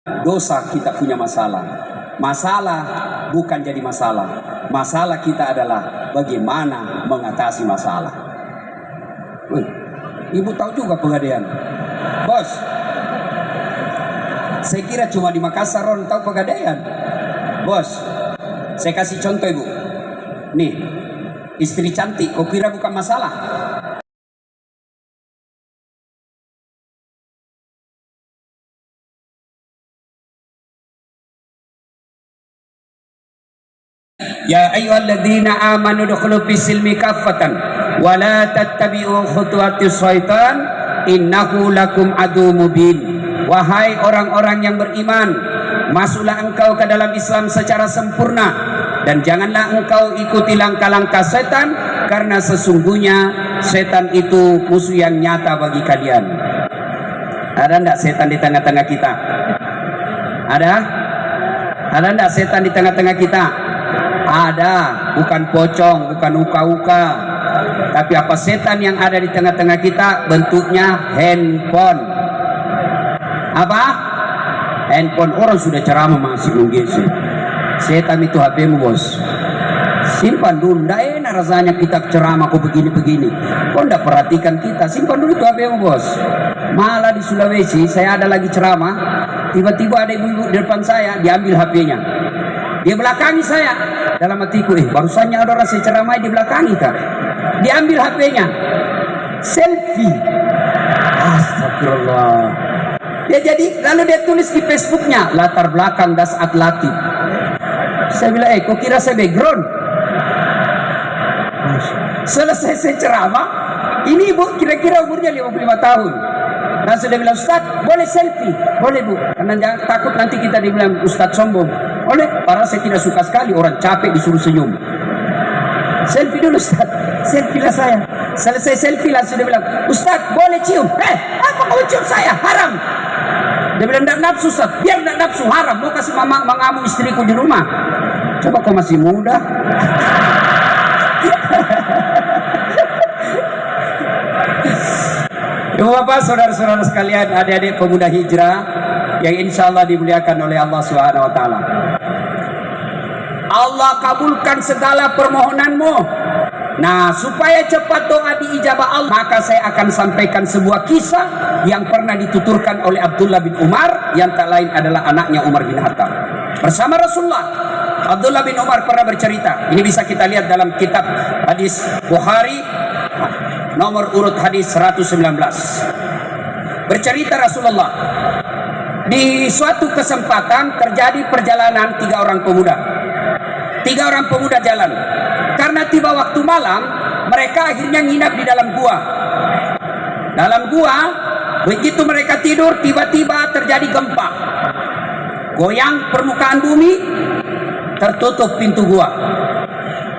dosa kita punya masalah. Masalah bukan jadi masalah. Masalah kita adalah bagaimana mengatasi masalah. Ibu tahu juga Pegadaian, bos. Saya kira cuma di Makassar orang tahu Pegadaian, bos. Saya kasih contoh ibu. Nih, istri cantik, kau kira bukan masalah? Ya ayyuhalladzina amanu dukhulu fis silmi kaffatan wa la tattabi'u khutuwatis syaitan innahu lakum adu mubin. Wahai orang-orang yang beriman, masuklah engkau ke dalam Islam secara sempurna dan janganlah engkau ikuti langkah-langkah setan, karena sesungguhnya setan itu musuh yang nyata bagi kalian. Ada enggak setan di tengah-tengah kita? Ada? Ada enggak setan di tengah-tengah kita? Ada, bukan pocong, bukan uka-uka, tapi apa setan yang ada di tengah-tengah kita? Bentuknya handphone. Apa? Handphone. Orang sudah ceramah masih nunggu. Setan itu HP-mu bos. Simpan dulu, tidak enak rasanya kita ceramah kok begini-begini. Kok tidak perhatikan kita? Simpan dulu itu HP-mu bos. Malah di Sulawesi saya ada lagi ceramah, tiba-tiba ada ibu-ibu di depan saya, diambil HP-nya. Dia belakangi saya. Dalam hatiku, barusannya ada orang saya ceramah di belakangi kak. Diambil HP-nya, selfie. Astagfirullah. Dia jadi, lalu dia tulis di Facebooknya, latar belakang das atlatif. Saya bilang, kok kira saya background? Selesai saya ceramah, ini ibu kira-kira umurnya 55 tahun. Dan sudah bilang, Ustaz, boleh selfie? Boleh bu, karena jangan takut nanti kita dibilang Ustaz sombong. Oleh, padahal saya tidak suka sekali orang capek disuruh senyum. Selfie dulu Ustaz, selfie lah saya. Selesai selfie lah sudah bilang, Ustaz boleh cium? Apa kau cium saya? Haram. Dia bilang, tidak nafsu Ustaz. Biar tidak nafsu, haram. Mau kasih mengamu istriku di rumah. Coba kau masih muda. Ibu bapak, saudara-saudara sekalian, adik-adik pemuda hijrah yang insya Allah dimuliakan oleh Allah Subhanahu wa Ta'ala. Allah kabulkan segala permohonanmu. Nah, supaya cepat doa diijabah Allah, maka saya akan sampaikan sebuah kisah yang pernah dituturkan oleh Abdullah bin Umar, yang tak lain adalah anaknya Umar bin Khattab. Bersama Rasulullah, Abdullah bin Umar pernah bercerita. Ini bisa kita lihat dalam kitab hadis Bukhari, nomor urut hadis 119. Bercerita Rasulullah, di suatu kesempatan terjadi perjalanan tiga orang pemuda jalan. Karena tiba waktu malam, mereka akhirnya nginap di dalam gua. Dalam gua, begitu mereka tidur, tiba-tiba terjadi gempa. Goyang permukaan bumi, tertutup pintu gua.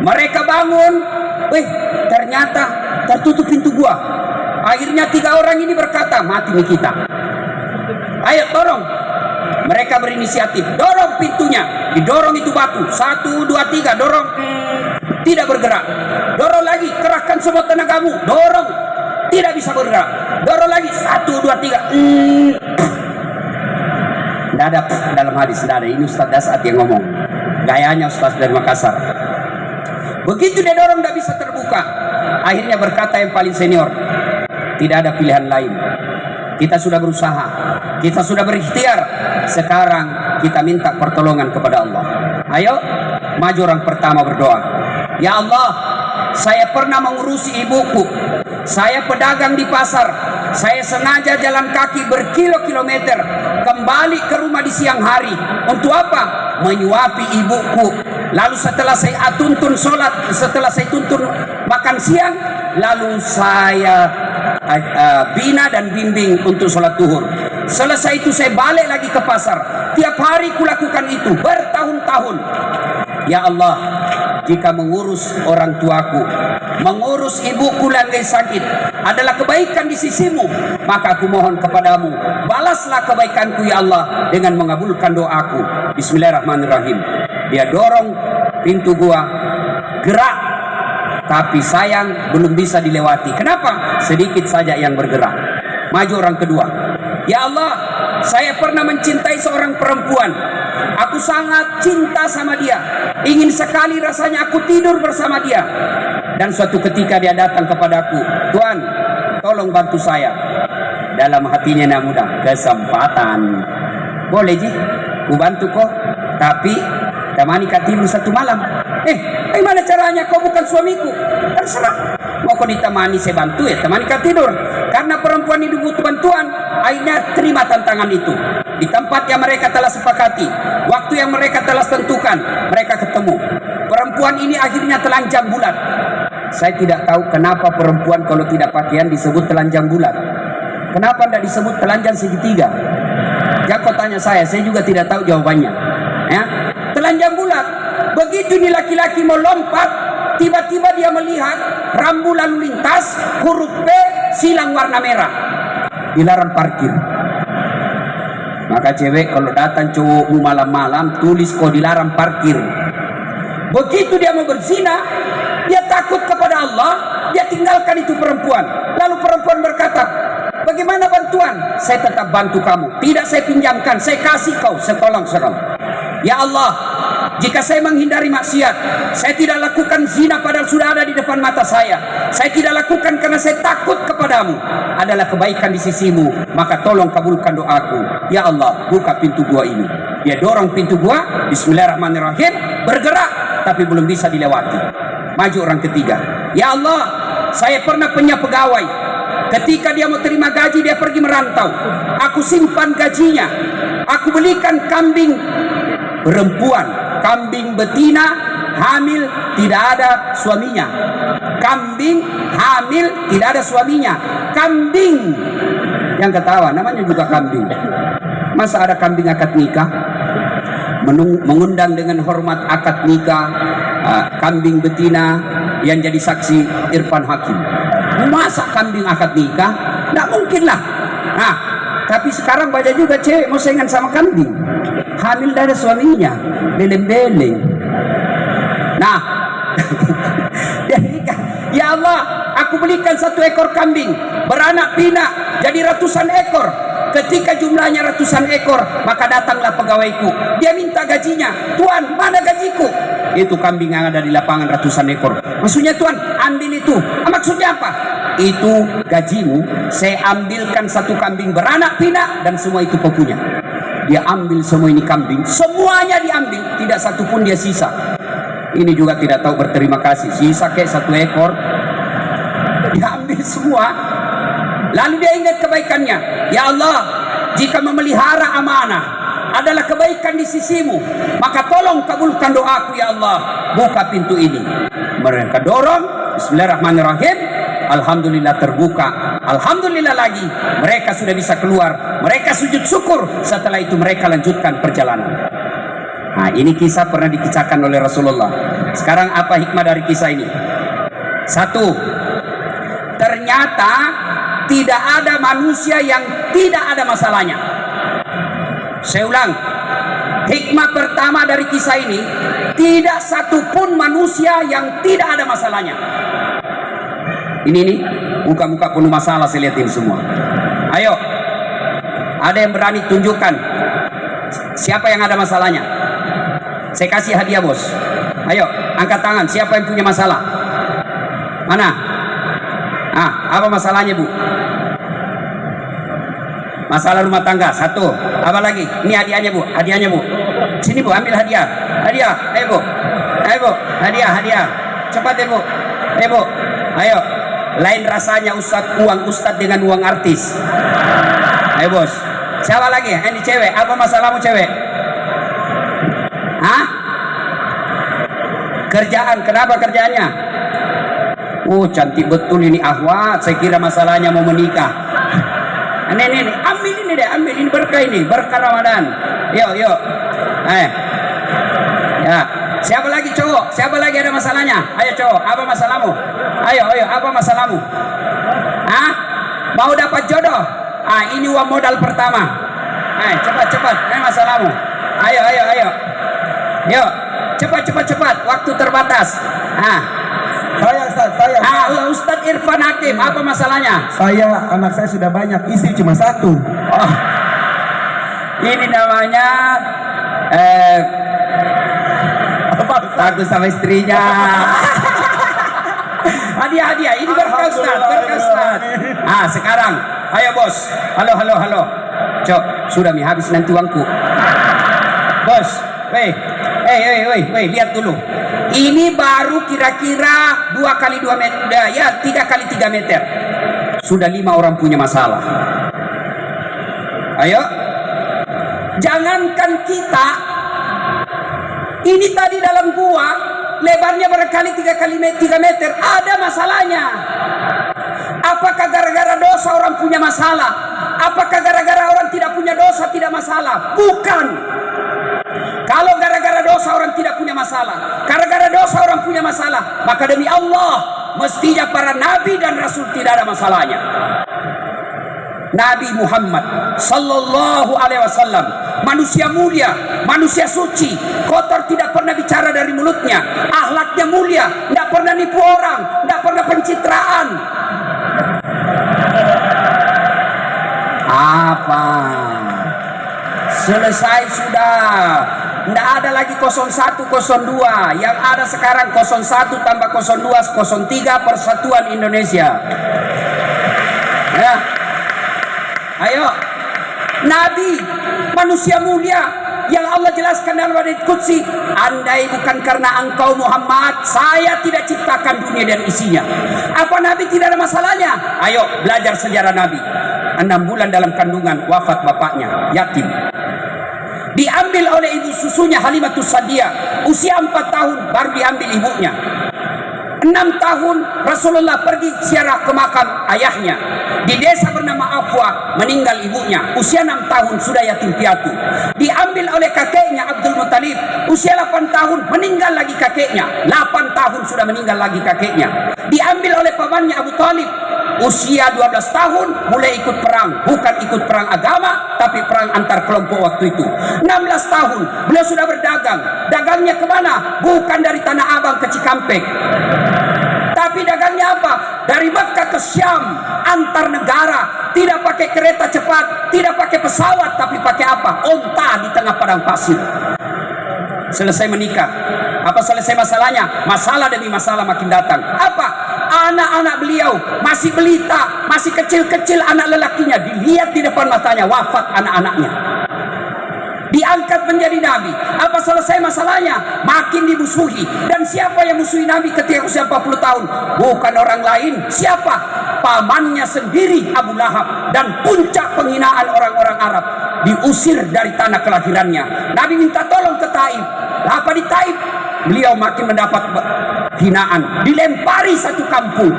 Mereka bangun, ternyata tertutup pintu gua. Akhirnya tiga orang ini berkata, mati nih kita. Ayo dorong. Mereka berinisiatif, dorong pintunya. Didorong itu batu, 1, 2, 3, dorong. Tidak bergerak. Dorong lagi, kerahkan semua tenagamu. Dorong, tidak bisa bergerak. Dorong lagi, 1, 2, 3. Tidak ada dalam hadis, tidak ada. Ini Ustaz Dasat yang ngomong. Gayanya Ustaz dari Makassar. Begitu dia dorong, tidak bisa terbuka. Akhirnya berkata yang paling senior, tidak ada pilihan lain. Kita sudah berusaha, kita sudah berikhtiar. Sekarang kita minta pertolongan kepada Allah. Ayo, maju orang pertama berdoa. Ya Allah, saya pernah mengurusi ibuku. Saya pedagang di pasar. Saya sengaja jalan kaki berkilo-kilometer kembali ke rumah di siang hari. Untuk apa? Menyuapi ibuku. Lalu setelah saya tuntun sholat, setelah saya tuntun makan siang, lalu saya bina dan bimbing untuk sholat duhur. Selesai itu saya balik lagi ke pasar. Tiap hari kulakukan itu bertahun-tahun. Ya Allah, jika mengurus orang tuaku, mengurus ibuku yang sakit adalah kebaikan di sisimu, maka aku mohon kepadamu, balaslah kebaikanku ya Allah dengan mengabulkan doaku. Bismillahirrahmanirrahim. Dia dorong pintu gua, gerak, tapi sayang belum bisa dilewati. Kenapa? Sedikit saja yang bergerak. Maju orang kedua. Ya Allah, Saya pernah mencintai seorang perempuan. Aku sangat cinta sama dia. Ingin sekali rasanya aku tidur bersama dia. Dan suatu ketika dia datang kepadaku, "Tuan, tolong bantu saya." Dalam hatinya nak mudah, kesempatan. Boleh ji, ku bantu kau, tapi temani kau tidur satu malam. Bagaimana caranya? Kau bukan suamiku. Terserah. Mau kau ditemani, saya bantu ya, temani kau tidur. Karena perempuan ini butuh bantuan, akhirnya terima tantangan itu. Di tempat yang mereka telah sepakati, waktu yang mereka telah tentukan, mereka ketemu. Perempuan ini akhirnya telanjang bulat. Saya tidak tahu kenapa perempuan kalau tidak pakaian disebut telanjang bulat. Kenapa tidak disebut telanjang segitiga? Jangan kau tanya saya juga tidak tahu jawabannya. Ya, telanjang bulat. Begitu ini laki-laki mau lompat, tiba-tiba dia melihat rambu lalu lintas, huruf P, silang warna merah. Dilarang parkir. Maka cewek kalau datang cowokmu malam-malam, tulis kau dilarang parkir. Begitu dia mau berzina, dia takut kepada Allah, dia tinggalkan itu perempuan. Lalu perempuan berkata, "Bagaimana bantuan?" "Saya tetap bantu kamu. Tidak saya pinjamkan, saya kasih kau setolong serong." "Ya Allah, jika saya menghindari maksiat, saya tidak lakukan zina padahal sudah ada di depan mata saya. Saya tidak lakukan karena saya takut kepadamu. Adalah kebaikan di sisimu, maka tolong kabulkan doaku. Ya Allah, buka pintu gua ini." Dia dorong pintu gua, bismillahirrahmanirrahim, bergerak, tapi belum bisa dilewati. Maju orang ketiga. "Ya Allah, saya pernah punya pegawai. Ketika dia mau terima gaji, dia pergi merantau. Aku simpan gajinya. Aku belikan kambing perempuan, kambing betina, hamil, tidak ada suaminya. Kambing hamil, tidak ada suaminya. Kambing." Yang ketawa, namanya juga kambing. Masa ada kambing akad nikah? Mengundang dengan hormat akad nikah kambing betina yang jadi saksi Irfan Hakim. Masa kambing akad nikah? Tidak mungkin lah. Nah, tapi sekarang banyak juga cewek mau saingan sama kambing. Hamil dari suaminya, beleng-beleng. Nah, dia nikah. "Ya Allah, aku belikan 1 ekor kambing, beranak pinak, jadi ratusan ekor. Ketika jumlahnya ratusan ekor, maka datanglah pegawaiku. Dia minta gajinya. Tuan, mana gajiku?" Itu kambing yang ada di lapangan ratusan ekor. "Maksudnya Tuan, ambil itu." "Maksudnya apa?" "Itu gajimu. Saya ambilkan 1 kambing beranak pinak dan semua itu kau punya." Dia ambil semua ini kambing, semuanya diambil, tidak satu pun dia sisa. Ini juga tidak tahu berterima kasih. Sisa kayak 1 ekor, diambil semua. Lalu dia ingat kebaikannya. "Ya Allah, jika memelihara amanah adalah kebaikan di sisimu, maka tolong kabulkan doaku ya Allah. Buka pintu ini." Mereka dorong, bismillahirrahmanirrahim, alhamdulillah terbuka. Alhamdulillah lagi, mereka sudah bisa keluar. Mereka sujud syukur. Setelah itu mereka lanjutkan perjalanan. Nah, ini kisah pernah dikisahkan oleh Rasulullah. Sekarang apa hikmah dari kisah ini? 1, ternyata tidak ada manusia yang tidak ada masalahnya. Saya ulang, hikmah pertama dari kisah ini, tidak satupun manusia yang tidak ada masalahnya. Ini nih, muka-muka penuh masalah saya lihatin semua. Ayo, ada yang berani tunjukkan siapa yang ada masalahnya? Saya kasih hadiah bos. Ayo, angkat tangan, siapa yang punya masalah? Mana? Apa masalahnya bu? Masalah rumah tangga, 1. Apa lagi? Ini hadiahnya bu, hadiahnya bu. Sini bu, ambil hadiah. Hadiah, ayo bu. Ayo bu, hadiah. Cepat ya bu. Ayo bu, ayo. Lain rasanya uang ustadz dengan uang artis. Ayo bos. Siapa lagi? Ini cewek. Apa masalahmu cewek? Kerjaan. Kenapa kerjaannya? Oh cantik betul ini ahwat. Saya kira masalahnya mau menikah. Ini ambil ini deh, ambil ini berkah ini, berkah Ramadan. Yuk. Ya. Siapa lagi cowok? Siapa lagi ada masalahnya? Ayo cowok, apa masalahmu? Ayo, apa masalahmu? Mau dapat jodoh? Ini uang modal pertama. Cepat. Ini masalahmu. Ayo. Yuk, cepat. Waktu terbatas. Saya Ustadz Irfan Hakim, apa masalahnya? Anak saya sudah banyak, istri cuma 1. Ini namanya takut sama istrinya. Hadiah. Ini berkah Ustaz, berkah Ustaz. Ah, sekarang, ayo bos. Halo. Cok, sudah habis nanti uangku. Bos, weh, lihat dulu. Ini baru kira-kira 2 kali 2 meter, ya 3 kali 3 meter. Sudah 5 orang punya masalah. Ayo, jangankan kita. Ini tadi dalam gua, lebarnya barangkali 3 kali 3 meter, ada masalahnya. Apakah gara-gara dosa orang punya masalah? Apakah gara-gara orang tidak punya dosa tidak masalah? Bukan. Kalau gara-gara dosa orang tidak punya masalah, gara-gara dosa orang punya masalah, maka demi Allah, mestinya para nabi dan rasul tidak ada masalahnya. Nabi Muhammad sallallahu alaihi wasallam, manusia mulia, manusia suci, kotor tidak pernah bicara dari mulutnya, akhlaknya mulia, tidak pernah nipu orang, tidak pernah pencitraan. Apa? Selesai sudah. Tidak ada lagi 01, 02. Yang ada sekarang 01 tambah 02, 03, Persatuan Indonesia. Ya. Ayo. Nabi, manusia mulia, yang Allah jelaskan dalam hadits qudsi, andai bukan karena engkau Muhammad, saya tidak ciptakan dunia dan isinya. Apa Nabi tidak ada masalahnya? Ayo belajar sejarah Nabi. 6 bulan dalam kandungan wafat bapaknya, yatim. Diambil oleh ibu susunya Halimatus Sa'diyah, usia 4 tahun baru diambil ibunya. 6 tahun Rasulullah pergi ziarah ke makam ayahnya. Di desa bernama Afwa meninggal ibunya, usia 6 tahun sudah yatim piatu. Diambil oleh kakeknya Abdul Muttalib, usia 8 tahun meninggal lagi kakeknya. 8 tahun sudah meninggal lagi kakeknya. Diambil oleh pamannya Abu Talib, usia 12 tahun mulai ikut perang, bukan ikut perang agama tapi perang antar kelompok waktu itu. 16 tahun beliau sudah berdagang. Dagangnya kemana? Bukan dari Tanah Abang ke Cikampek, tapi dagangnya apa? Dari Mekah ke Syam, antar negara. Tidak pakai kereta cepat, tidak pakai pesawat, tapi pakai apa? Onta di tengah padang pasir. Selesai menikah, apa selesai masalahnya? Masalah demi masalah makin datang. Apa? Anak-anak beliau masih belita, masih kecil-kecil anak lelakinya, dilihat di depan matanya wafat anak-anaknya. Diangkat menjadi nabi. Apa selesai masalahnya? Makin dimusuhi. Dan siapa yang musuhi nabi ketika usia 40 tahun? Bukan orang lain. Siapa? Pamannya sendiri, Abu Lahab. Dan puncak penghinaan orang-orang Arab, diusir dari tanah kelahirannya. Nabi minta tolong ke Taif. Apa di Taif? Beliau makin mendapat hinaan, dilempari satu kampung.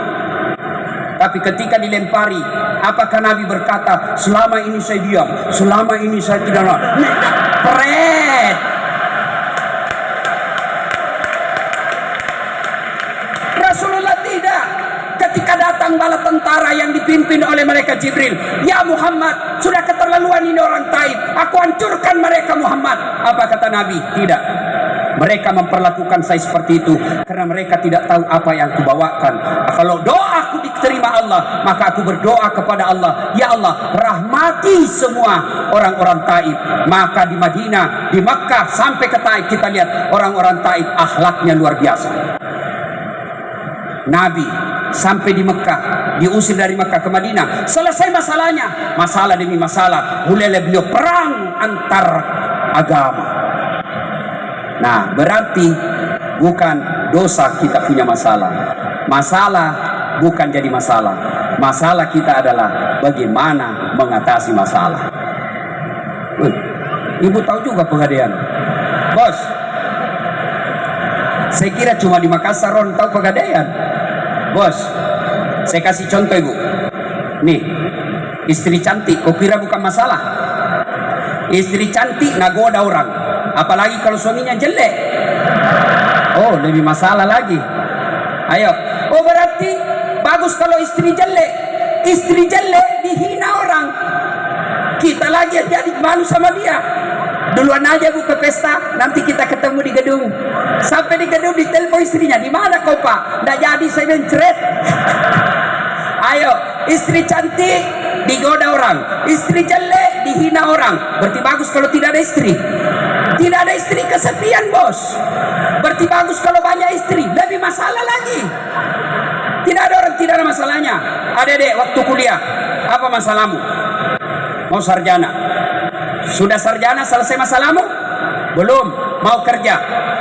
Tapi ketika dilempari, apakah Nabi berkata, selama ini saya diam, selama ini saya tidak pret. Rasulullah tidak. Ketika datang bala tentara yang dipimpin oleh malaikat Jibril, ya Muhammad, sudah keterlaluan ini orang Taif, aku hancurkan mereka Muhammad. Apa kata Nabi? Tidak. Mereka memperlakukan saya seperti itu karena mereka tidak tahu apa yang kubawakan. Kalau doaku diterima Allah, maka aku berdoa kepada Allah, ya Allah, rahmati semua orang-orang Taif. Maka di Madinah, di Makkah sampai ke Taif, kita lihat orang-orang Taif akhlaknya luar biasa. Nabi sampai di Mekah, diusir dari Mekah ke Madinah. Selesai masalahnya, masalah demi masalah, mulailah beliau perang antar agama. Nah, berarti bukan dosa kita punya masalah. Masalah bukan jadi masalah. Masalah kita adalah bagaimana mengatasi masalah. Ibu tahu juga Pegadaian, bos. Saya kira cuma di Makassar Ron tahu Pegadaian, bos. Saya kasih contoh ibu. Nih, istri cantik, kau kira bukan masalah? Istri cantik nagoda orang, apalagi kalau suaminya jelek. Oh, lebih masalah lagi. Ayo. Oh, berarti bagus kalau istri jelek. Istri jelek dihina orang, kita lagi yang jadi malu sama dia. Duluan aja bu ke pesta, nanti kita ketemu di gedung. Sampai di gedung ditelepon istrinya, di mana kau pak? Nggak jadi, saya mencret. Ayo, istri cantik digoda orang, istri jelek dihina orang, berarti bagus kalau tidak ada istri. Tidak ada istri kesepian, bos. Berarti bagus kalau banyak istri, lebih masalah lagi. Tidak ada orang tidak ada masalahnya. Adek-adek waktu kuliah, apa masalahmu? Mau sarjana. Sudah sarjana selesai masalahmu? Belum. Mau kerja.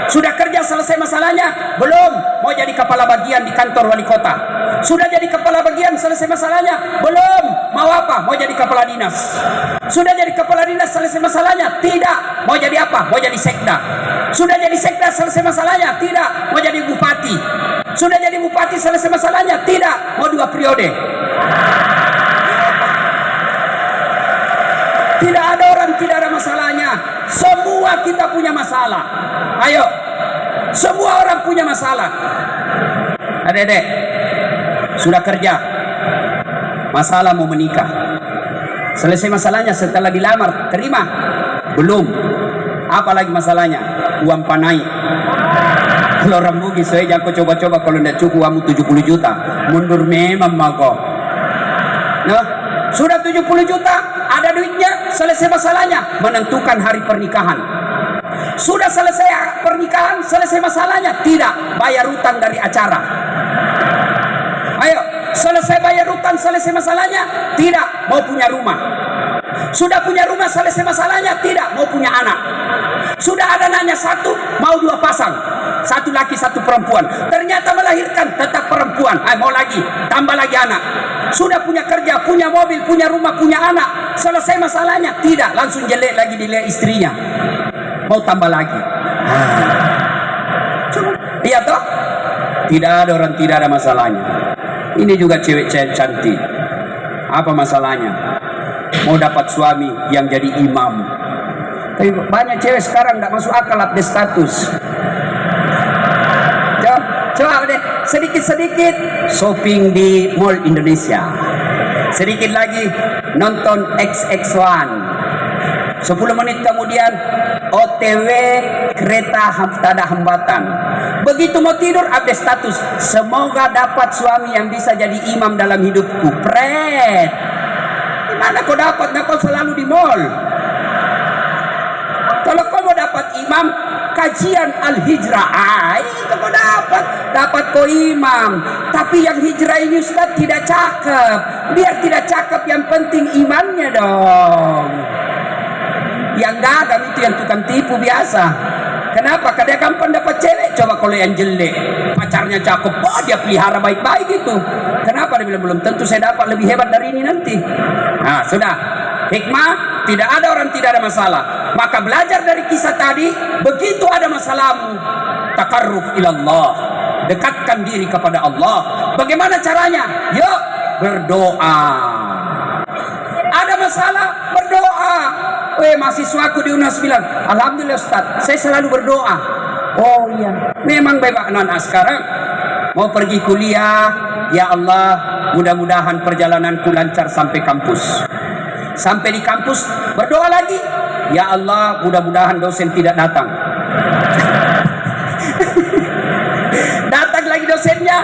Sudah kerja selesai masalahnya? Belum. Mau jadi kepala bagian di kantor wali kota. Sudah jadi kepala bagian selesai masalahnya? Belum. Mau apa? Mau jadi kepala dinas. Sudah jadi kepala dinas selesai masalahnya? Tidak. Mau jadi apa? Mau jadi sekda. Sudah jadi sekda selesai masalahnya? Tidak. Mau jadi bupati. Sudah jadi bupati selesai masalahnya? Tidak. Mau 2 periode. Tidak ada orang tidak ada masalahnya. Semua kita punya masalah. Ayo, semua orang punya masalah. Adek-adek, sudah kerja, masalah mau menikah. Selesai masalahnya setelah dilamar, terima? Belum. Apa lagi masalahnya? Uang panai. Kalau orang bugis, saya jangan kau coba-coba kalau tidak cukup uangmu 70 juta. Mundur memang mako. Nah, sudah 70 juta, ada duitnya, selesai masalahnya, menentukan hari pernikahan. Sudah selesai pernikahan, selesai masalahnya, tidak, bayar hutang dari acara. Ayo, selesai bayar hutang, selesai masalahnya, tidak, mau punya rumah. Sudah punya rumah, selesai masalahnya, tidak, mau punya anak. Sudah ada anaknya 1, mau 2 pasang. 1 laki 1 perempuan. Ternyata melahirkan tetap perempuan. Mau lagi, tambah lagi anak. Sudah punya kerja, punya mobil, punya rumah, punya anak. Selesai masalahnya, tidak, langsung jelek lagi dilihat istrinya. Mau tambah lagi. Iya toh? Tidak ada orang tidak ada masalahnya. Ini juga cewek-cewek cantik. Apa masalahnya? Mau dapat suami yang jadi imam. Tapi banyak cewek sekarang tidak masuk akal update status. Coba deh, sedikit-sedikit shopping di Mall Indonesia. Sedikit lagi nonton XX1. 10 menit kemudian OTW kereta tak ada hambatan. Begitu mau tidur update status. Semoga dapat suami yang bisa jadi imam dalam hidupku. Pret. Gimana kau dapat? Nah, kau selalu di mall. Kalau kau mau dapat imam, kajian Al-Hijrah, itu kau dapat kau imam. Tapi yang hijrah ini Ustaz tidak cakep. Biar tidak cakep, yang penting imannya dong. Yang dagang itu yang tukang tipu biasa. Kenapa? Karena gampang dapat cewek. Coba kalau yang jelek, pacarnya cakep, dia pelihara baik-baik gitu. Kenapa? Dia bilang belum tentu saya dapat lebih hebat dari ini nanti. Nah, sudah. Hikmah, tidak ada orang tidak ada masalah. Maka belajar dari kisah tadi, begitu ada masalahmu, takarruf ilallah, dekatkan diri kepada Allah. Bagaimana caranya? Yuk, berdoa. Ada masalah, berdoa. Mahasiswaku di UNAS bilang, alhamdulillah Ustaz, saya selalu berdoa. Oh iya, memang baik non sekarang mau pergi kuliah, ya Allah, mudah-mudahan perjalananku lancar sampai kampus. Sampai di kampus berdoa lagi, ya Allah, mudah-mudahan dosen tidak datang. Datang lagi dosennya,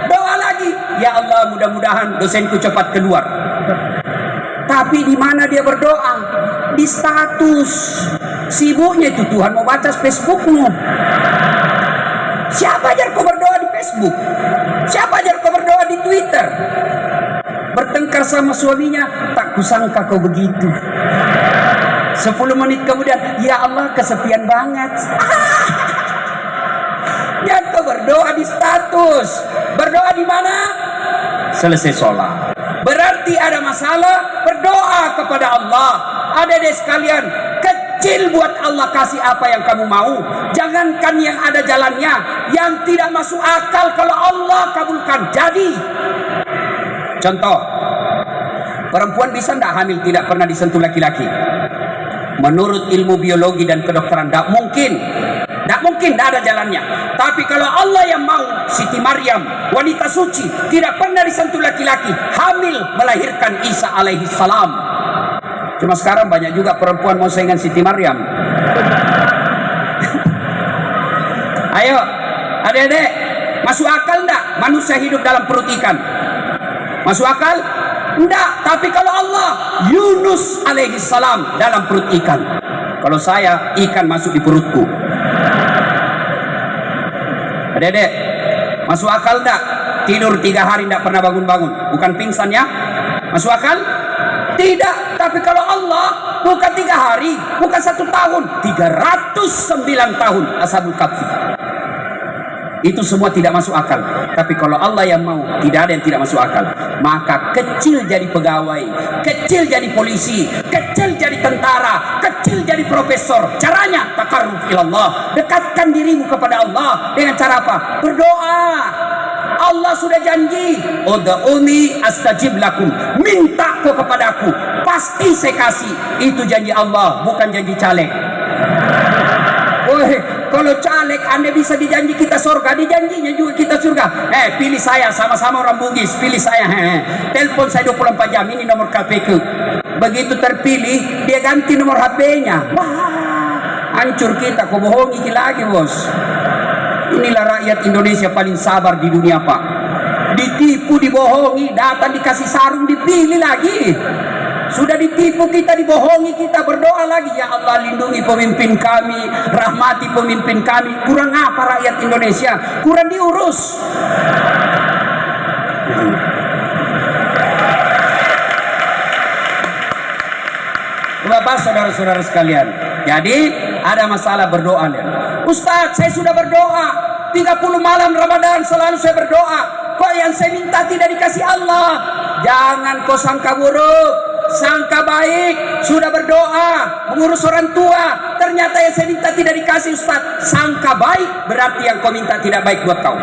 doa lagi, ya Allah, mudah-mudahan dosenku cepat keluar. Tapi di mana dia berdoa? Di status. Sibuknya itu Tuhan mau baca Facebookmu. Siapa ajar kau berdoa di Facebook? Siapa ajar kau berdoa di Twitter? Bertengkar sama suaminya, tak kusangka kau begitu. 10 menit kemudian, ya Allah, kesepian banget. Ya, kau berdoa di status. Berdoa di mana? Selesai sholat. Berarti ada masalah, berdoa kepada Allah. Adik-adik sekalian, kecil buat Allah kasih apa yang kamu mau. Jangankan yang ada jalannya, yang tidak masuk akal kalau Allah kabulkan jadi. Contoh, perempuan bisa tidak hamil tidak pernah disentuh laki-laki? Menurut ilmu biologi dan kedokteran tidak mungkin. Tidak mungkin, tidak ada jalannya. Tapi kalau Allah yang mau, Siti Maryam, wanita suci, tidak pernah disentuh laki-laki, hamil melahirkan Isa alaihi salam. Cuma sekarang banyak juga perempuan mau saingan Siti Maryam. Ayo, adik-adik, masuk akal enggak manusia hidup dalam perut ikan? Masuk akal? Enggak, tapi kalau Allah, Yunus alaihi salam dalam perut ikan. Kalau saya, ikan masuk di perutku. Adik-adik, masuk akal enggak? Tidur 3 hari enggak pernah bangun-bangun. Bukan pingsan ya? Masuk akal? Tidak. Tapi kalau Allah, bukan 3 hari, bukan 1 tahun, 309 tahun Ashabul Kahfi. Itu semua tidak masuk akal. Tapi kalau Allah yang mau, tidak ada yang tidak masuk akal. Maka kecil jadi pegawai, kecil jadi polisi, kecil jadi tentara, kecil jadi profesor. Caranya taqarrub ilallah, dekatkan dirimu kepada Allah dengan cara apa? Berdoa. Allah sudah janji, ud'uni astajib lakum, minta kepadaku, pasti saya kasih. Itu janji Allah, bukan janji caleg. Woi, kalau caleg Anda bisa dijanji kita surga, dijanjinya juga kita surga. Pilih saya, sama-sama orang Bugis, pilih saya. Telepon saya 24 jam, ini nomor KPK. Begitu terpilih, dia ganti nomor HP-nya. Wah, hancur kita, kok bohongi lagi bos. Inilah rakyat Indonesia paling sabar di dunia Pak. Ditipu, dibohongi, datang dikasih sarung, dipilih lagi. Sudah ditipu kita, dibohongi kita, berdoa lagi. Ya Allah, lindungi pemimpin kami, rahmati pemimpin kami. Kurang apa rakyat Indonesia? Kurang diurus. Bapak, saudara-saudara sekalian, jadi ada masalah berdoa. Ustaz, saya sudah berdoa 30 malam Ramadan, selalu saya berdoa. Kok yang saya minta tidak dikasih Allah? Jangan kau sangka buruk, sangka baik. Sudah berdoa, mengurus orang tua, ternyata yang saya minta tidak dikasih Ustaz. Sangka baik, berarti yang kau minta tidak baik buat kau.